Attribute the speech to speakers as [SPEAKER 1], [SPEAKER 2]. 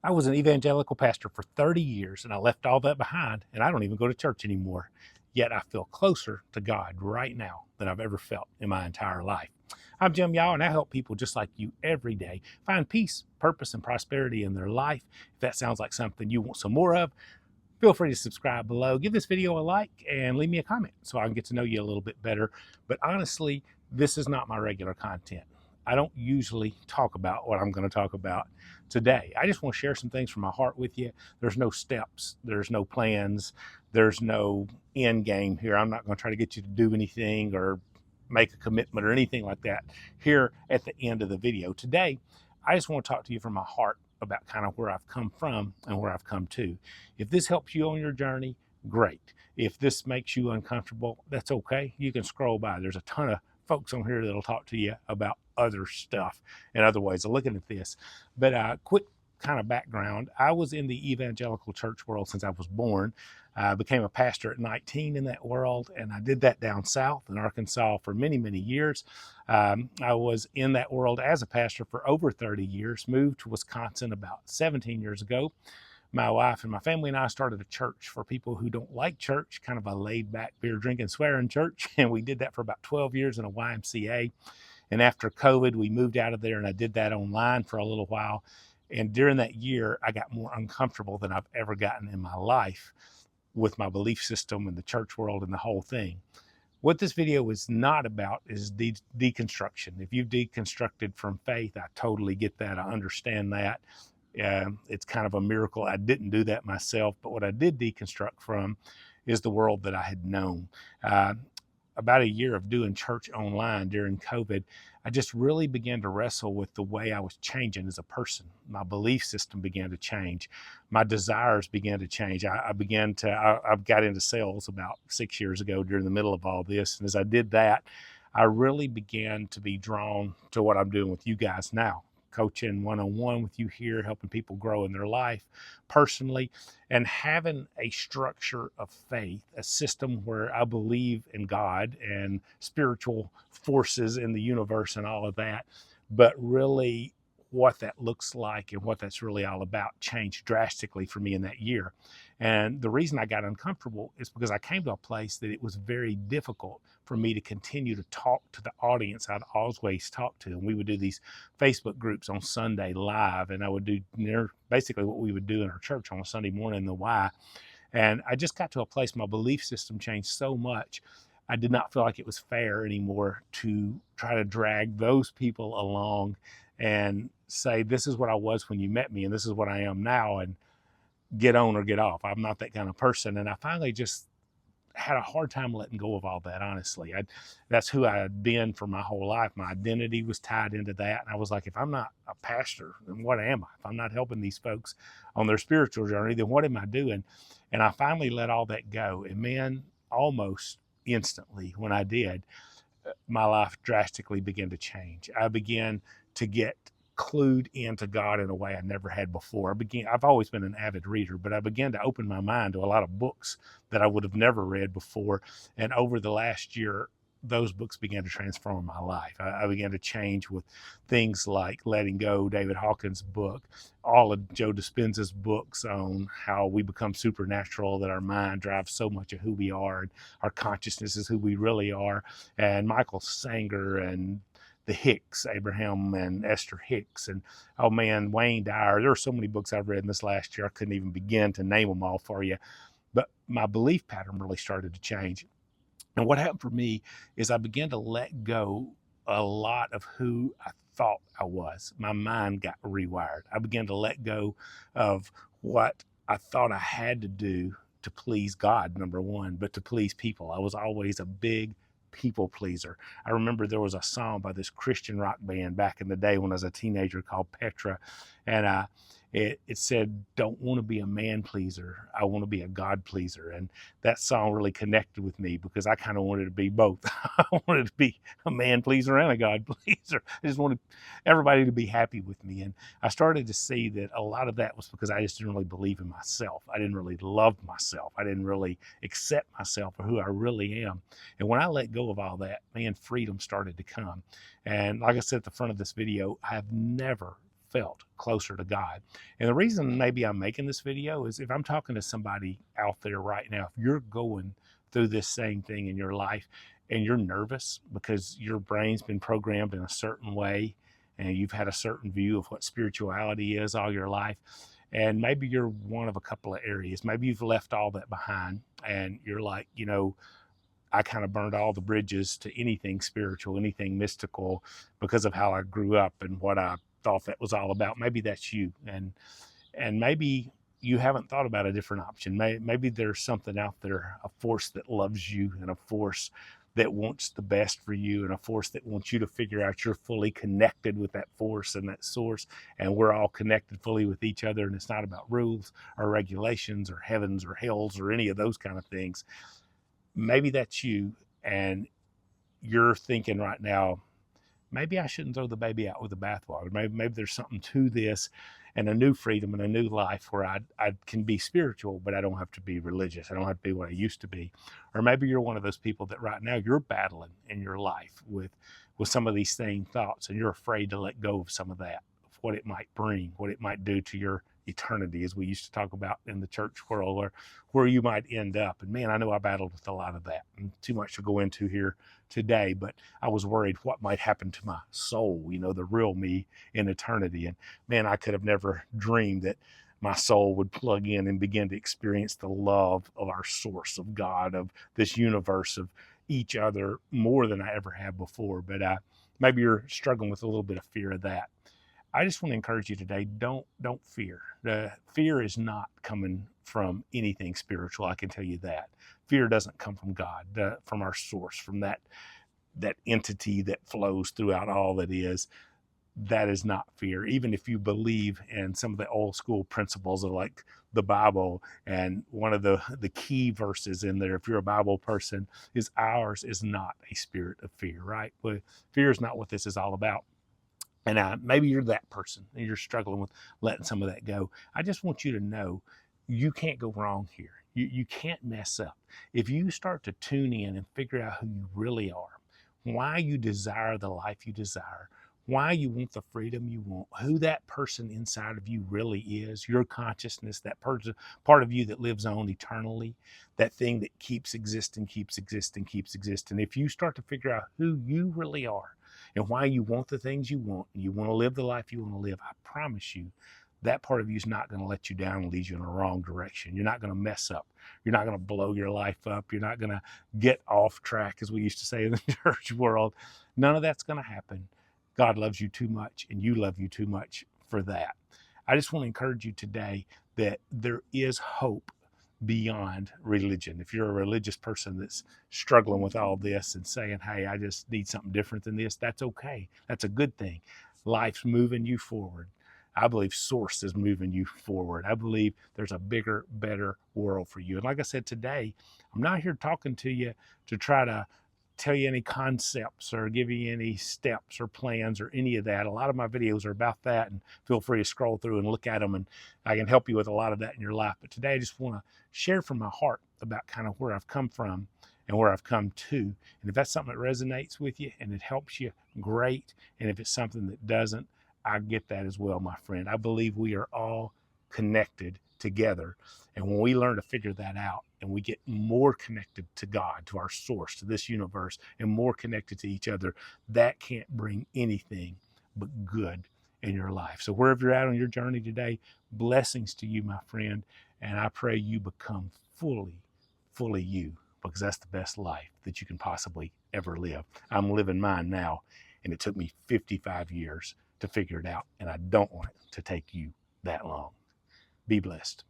[SPEAKER 1] I was an evangelical pastor for 30 years and I left all that behind and I don't even go to church anymore. Yet I feel closer to God right now than I've ever felt in my entire life. I'm Jim Yaw and I help people just like you every day find peace, purpose, and prosperity in their life. If that sounds like something you want some more of, feel free to subscribe below. Give this video a like and leave me a comment so I can get to know you a little bit better. But honestly, this is not my regular content. I don't usually talk about what I'm going to talk about today. I just want to share some things from my heart with you. There's no steps, there's no plans, there's no end game here. I'm not going to try to get you to do anything or make a commitment or anything like that here at the end of the video. Today, I just want to talk to you from my heart about kind of where I've come from and where I've come to. If this helps you on your journey, great. If this makes you uncomfortable, that's okay. You can scroll by. There's a ton of folks on here that'll talk to you about other stuff and other ways of looking at this. But quick kind of background, I was in the evangelical church world since I was born. I became a pastor at 19 in that world, and I did that down south in Arkansas for many, many years. I was in that world as a pastor for over 30 years, moved to Wisconsin about 17 years ago. My wife and my family and I started a church for people who don't like church, kind of a laid-back, beer-drinking, swearing church, and we did that for about 12 years in a YMCA. And after COVID, we moved out of there, and I did that online for a little while. And during that year, I got more uncomfortable than I've ever gotten in my life with my belief system and the church world and the whole thing. What this video is not about is deconstruction. If you've deconstructed from faith, I totally get that. I understand that. It's kind of a miracle I didn't do that myself, but what I did deconstruct from is the world that I had known. About a year of doing church online during COVID, I just really began to wrestle with the way I was changing as a person. My belief system began to change. My desires began to change. I got into sales about 6 years ago during the middle of all this. And as I did that, I really began to be drawn to what I'm doing with you guys now. Coaching one-on-one with you here, helping people grow in their life personally, and having a structure of faith, a system where I believe in God and spiritual forces in the universe and all of that, but really what that looks like and what that's really all about changed drastically for me in that year. And the reason I got uncomfortable is because I came to a place that it was very difficult for me to continue to talk to the audience I'd always talked to. And we would do these Facebook groups on Sunday live, and I would do basically what we would do in our church on a Sunday morning in the Y. And I just got to a place, my belief system changed so much. I did not feel like it was fair anymore to try to drag those people along and say, this is what I was when you met me, and this is what I am now, and get on or get off. I'm not that kind of person. And I finally just had a hard time letting go of all that, honestly. That's who I had been for my whole life. My identity was tied into that. And I was like, if I'm not a pastor, then what am I? If I'm not helping these folks on their spiritual journey, then what am I doing? And I finally let all that go. And man, almost instantly when I did, my life drastically began to change. I began to get clued into God in a way I never had before. I've always been an avid reader, but I began to open my mind to a lot of books that I would have never read before. And over the last year, those books began to transform my life. I began to change with things like Letting Go, David Hawkins' book, all of Joe Dispenza's books on how we become supernatural, that our mind drives so much of who we are, and our consciousness is who we really are. And Michael Sanger and the Hicks, Abraham and Esther Hicks, and oh man, Wayne Dyer. There are so many books I've read in this last year, I couldn't even begin to name them all for you. But my belief pattern really started to change. And what happened for me is I began to let go a lot of who I thought I was. My mind got rewired. I began to let go of what I thought I had to do to please God, number one, but to please people. I was always a big people pleaser. I remember there was a song by this Christian rock band back in the day when I was a teenager called Petra, and it said, don't want to be a man pleaser, I want to be a God pleaser. And that song really connected with me because I kind of wanted to be both. I wanted to be a man pleaser and a God pleaser. I just wanted everybody to be happy with me. And I started to see that a lot of that was because I just didn't really believe in myself. I didn't really love myself. I didn't really accept myself for who I really am. And when I let go of all that, man, freedom started to come. And like I said at the front of this video, I have never felt closer to God. And the reason maybe I'm making this video is if I'm talking to somebody out there right now, if you're going through this same thing in your life and you're nervous because your brain's been programmed in a certain way and you've had a certain view of what spirituality is all your life, and maybe you're one of a couple of areas, maybe you've left all that behind and you're like, I kind of burned all the bridges to anything spiritual, anything mystical because of how I grew up and what I thought that was all about. Maybe that's you. And maybe you haven't thought about a different option. Maybe there's something out there, a force that loves you and a force that wants the best for you and a force that wants you to figure out you're fully connected with that force and that source, and we're all connected fully with each other, and it's not about rules or regulations or heavens or hells or any of those kind of things. Maybe that's you, and you're thinking right now, maybe I shouldn't throw the baby out with the bathwater. Maybe there's something to this and a new freedom and a new life where I can be spiritual, but I don't have to be religious. I don't have to be what I used to be. Or maybe you're one of those people that right now you're battling in your life with some of these same thoughts, and you're afraid to let go of some of that, of what it might bring, what it might do to your eternity, as we used to talk about in the church world, or where you might end up. And man, I know I battled with a lot of that, and too much to go into here today, but I was worried what might happen to my soul, the real me in eternity. And man, I could have never dreamed that my soul would plug in and begin to experience the love of our source, of God, of this universe, of each other more than I ever have before. But maybe you're struggling with a little bit of fear of that. I just want to encourage you today, don't fear. Fear is not coming from anything spiritual, I can tell you that. Fear doesn't come from God, from our source, from that entity that flows throughout all that is. That is not fear. Even if you believe in some of the old school principles of like the Bible, and one of the key verses in there, if you're a Bible person, is ours is not a spirit of fear, right? But fear is not what this is all about. And maybe you're that person and you're struggling with letting some of that go. I just want you to know you can't go wrong here. You can't mess up. If you start to tune in and figure out who you really are, why you desire the life you desire, why you want the freedom you want, who that person inside of you really is, your consciousness, that person, part of you that lives on eternally, that thing that keeps existing, keeps existing, keeps existing. If you start to figure out who you really are and why you want the things you want, and you want to live the life you want to live, I promise you, that part of you is not going to let you down and lead you in the wrong direction. You're not going to mess up. You're not going to blow your life up. You're not going to get off track, as we used to say in the church world. None of that's going to happen. God loves you too much, and you love you too much for that. I just want to encourage you today that there is hope beyond religion. If you're a religious person that's struggling with all this and saying, hey, I just need something different than this, that's okay. That's a good thing. Life's moving you forward. I believe source is moving you forward. I believe there's a bigger, better world for you. And like I said today, I'm not here talking to you to try to tell you any concepts or give you any steps or plans or any of that. A lot of my videos are about that, and feel free to scroll through and look at them, and I can help you with a lot of that in your life. But today I just want to share from my heart about kind of where I've come from and where I've come to. And if that's something that resonates with you and it helps you, great. And if it's something that doesn't, I get that as well, my friend. I believe we are all connected together. And when we learn to figure that out and we get more connected to God, to our source, to this universe, and more connected to each other, that can't bring anything but good in your life. So wherever you're at on your journey today, blessings to you, my friend. And I pray you become fully you, because that's the best life that you can possibly ever live. I'm living mine now, and it took me 55 years to figure it out, and I don't want it to take you that long. Be blessed.